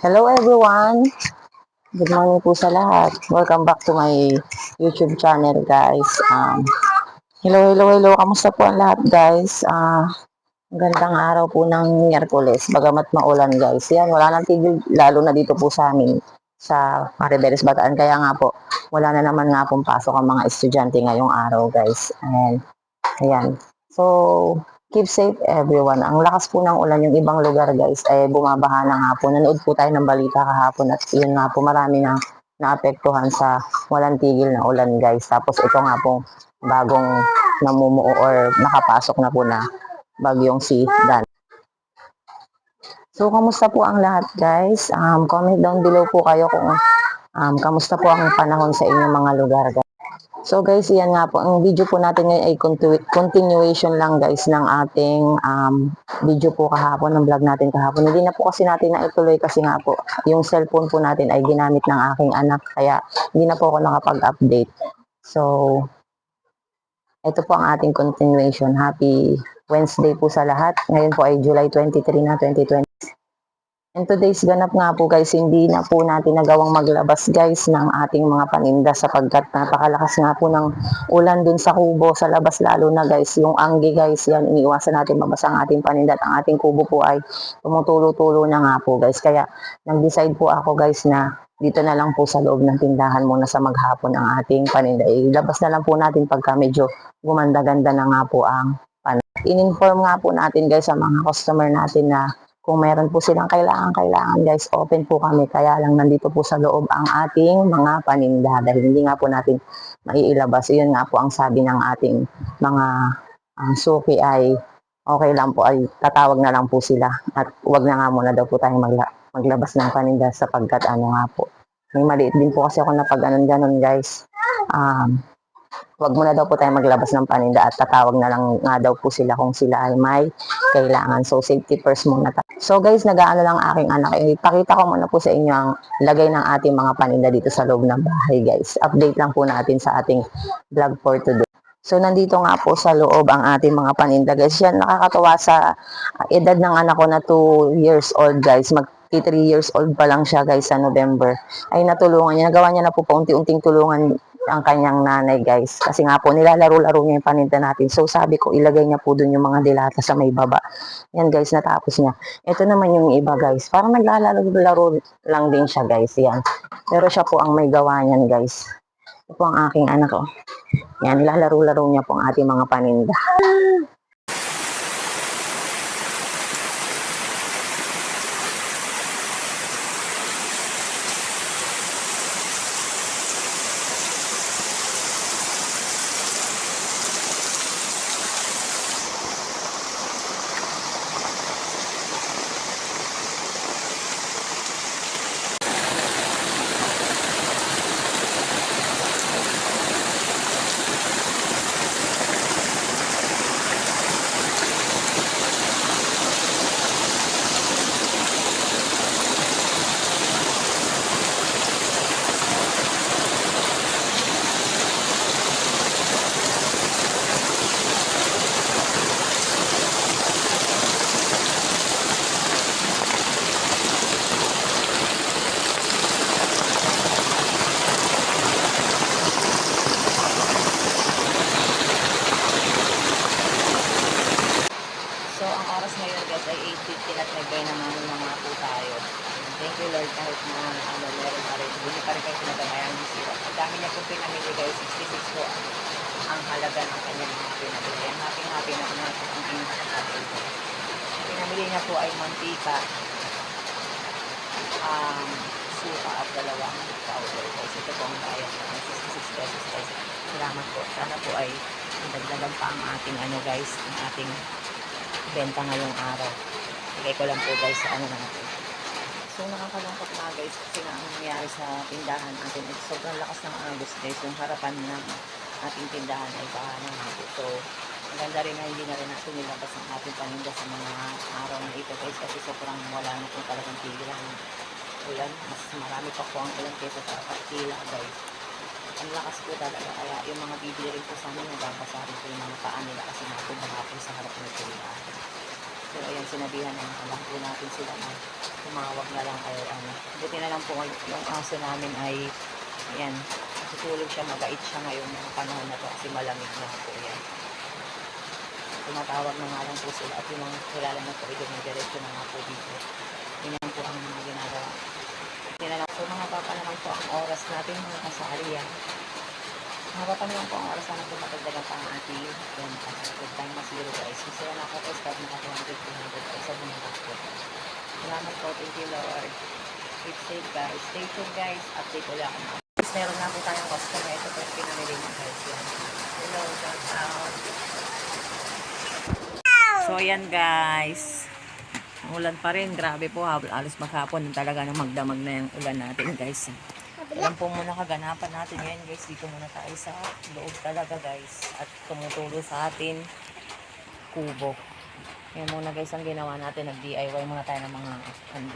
Hello everyone! Good morning po sa lahat. Welcome back to my YouTube channel guys. Hello. Kamusta po ang lahat guys? Gandang araw po ng Miyerkules. Bagamat maulan guys. Yan, wala nang tigil lalo na dito po sa amin sa Maribeles Bataan. Kaya nga po, wala na naman nga pong pasok ang mga estudyante ngayong araw guys. And ayan. So, keep safe everyone. Ang lakas po ng ulan, yung ibang lugar guys ay bumabaha na nga po. Nanood po tayo ng balita kahapon at yun nga po marami na naapektuhan sa walang tigil na ulan guys. Tapos ito nga po bagong namumuo or nakapasok na po na bagyong si Dan. So, kamusta po ang lahat guys? Comment down below po kayo kung kamusta po ang panahon sa inyong mga lugar guys. So guys, yan nga po. Ang video po natin ngayon ay continuation lang guys ng ating video po kahapon, ng vlog natin kahapon. Hindi na po kasi natin na ituloy kasi nga po, yung cellphone po natin ay ginamit ng aking anak. Kaya hindi na po ako nakapag-update. So, ito po ang ating continuation. Happy Wednesday po sa lahat. Ngayon po ay July 23 na 2020. And today's ganap nga po guys, hindi na po natin nagawang maglabas guys ng ating mga paninda sapagkat napakalakas nga po ng ulan dun sa kubo sa labas lalo na guys. Yung anggi guys, yan iniiwasan natin mabasa ang ating paninda at ang ating kubo po ay tumutulo-tulo na nga po guys. Kaya nag-decide po ako guys na dito na lang po sa loob ng tindahan muna sa maghapon ang ating paninda. Ilabas na lang po natin pagka medyo gumanda-ganda na nga po ang paninda. In-inform nga po natin guys sa mga customer natin na kung meron po silang kailangan guys, open po kami. Kaya lang nandito po sa loob ang ating mga paninda dahil hindi nga po natin maiilabas. Yun nga po ang sabi ng ating mga suki ay okay lang po ay tatawag na lang po sila at wag na nga muna daw po tayong maglabas ng paninda sapagkat ano nga po. May maliit din po kasi ako na pag ganon guys. Wag muna daw po tayo maglabas ng paninda at tatawag na lang nga daw po sila kung sila ay may kailangan. So, safety first muna tayo. So, guys, nag-aano lang aking anak. Ipakita ko muna po sa inyo ang lagay ng ating mga paninda dito sa loob ng bahay, guys. Update lang po natin sa ating vlog for today. So, nandito nga po sa loob ang ating mga paninda, guys. Yan, nakakatuwa sa edad ng anak ko na 2 years old, guys. 3 years old pa lang siya guys sa November ay natulungan niya, nagawa niya na po paunti-unting tulungan ang kanyang nanay guys kasi nga po nilalaro-laro niya yung paninda natin. So sabi ko ilagay niya po dun yung mga dilata sa may baba. Yan guys, natapos niya. Ito naman yung iba guys, parang naglalaro-laro lang din siya guys. Yan, pero siya po ang may gawa niyan guys. Ito po ang aking anak ko. Yan, nilalaro-laro niya po ang ating mga paninda. So, ang oras ngayon guys ay 8:15 at nagbay naman mga po tayo. Thank you Lord kahit na meron pa rin. Hindi pa rin kayo pinagamayang bisita. Ang dami niya po pinamili guys. 66 po ang halaga ng kanyang mga pinamili. Ang happy na natin ang pinamili. Pinamili niya po ay mantika, suka at dalawang powder guys. Ito po ang bayad ng 66 pesos guys. Salamat po. Sana po ay dagdagan pa ang ating ano guys, ang ating benta ngayong araw. Bigay ko lang po guys sa ano natin. So nakakalungkot na guys kasi na ang nangyari sa tindahan natin. Sobrang lakas ng agos guys. Yung harapan ng ating tindahan ay baka na po. So maganda rin na hindi na rin natin nilabas ang ating paninda sa mga araw na ito guys kasi sobrang wala na po talagang tigilan. Ulan. Mas marami pa po ang ulan kaysa sa pagtila guys. Ang lakas po talaga kaya yung mga bibili rin po sa amin nababasa rin po yung mga paa nila kasi nga po bahapon sa harap ng tindahan. So So, ayan, sinabihan na lang po natin sila na tumawag na lang kayo. Buti na lang po yung aso namin ay, ayan, tutulog siya, mabait siya ngayong mga panahon na to kasi malamig na po yan. Tumatawag na nga lang po sila at yung mga kilala na po ay dumidiretso na nga po dito. Ganyan po ang mga ginagawa. Hindi na lang po mga papa naman po ang oras natin mga kasari yan. Mga papa naman po ang oras na po matagdagan pa ang ating yan. Good time na zero guys. Masaya na ako guys kahit naka 200 guys sa bumabak po. Salamat po. Thank you Lord. Keep safe guys. Stay tuned guys. Update ulit ako. Meron na po tayong customer. Ito po yung pinamili niya guys. Yan. Hello. Shout out. So yan guys, ulan pa rin, grabe po, alos maghapon talaga na magdamag na yung ulan natin guys. Yan po muna kaganapan natin ngayon guys, dito muna tayo sa loob talaga guys, at tumutulo sa atin kubo. Yan muna guys ang ginawa natin, nag-DIY muna tayo ng mga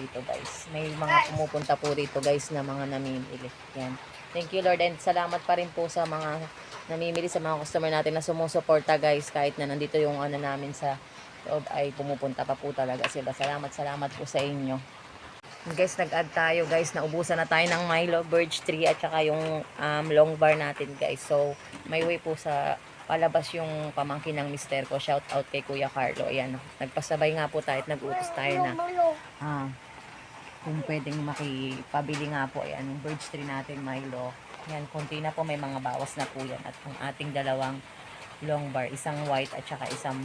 dito guys. May mga pumupunta po dito guys na mga namimili. Yan. Thank you Lord and salamat pa rin po sa mga namimili, sa mga customer natin na sumusuporta guys, kahit na nandito yung namin sa loob ay pumupunta pa po talaga sila. Salamat po sa inyo. Guys, nag-add tayo guys, naubusan na tayo ng Milo, Birch Tree at saka yung long bar natin guys. So, may way po sa palabas yung pamangkin ng mister ko. Shout out kay Kuya Carlo. Ayan, nagpasabay nga po tayo at nag-utos tayo na kung pwedeng makipabili nga po. Ayan, yung Birch Tree natin, Milo. Ayan, konti na po, may mga bawas na po yan. At ang ating dalawang long bar, isang white at saka isang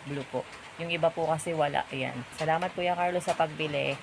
blue po. Yung iba po kasi wala. Ayan. Salamat Kuya Carlo sa pagbili.